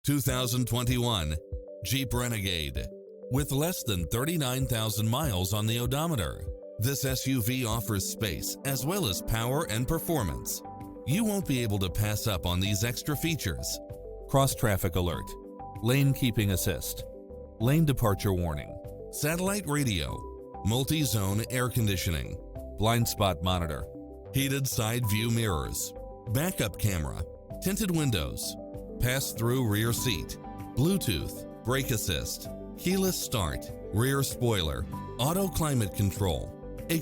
2021 Jeep Renegade. With less than 39,000 miles on the odometer, this SUV offers space as well as power and performance. You won't be able to pass up on these extra features: cross-traffic alert, lane keeping assist, lane departure warning, satellite radio, multi-zone air conditioning, blind spot monitor, heated side view mirrors, backup camera, tinted windows, pass-through rear seat, Bluetooth, brake assist, keyless start, rear spoiler, auto climate control,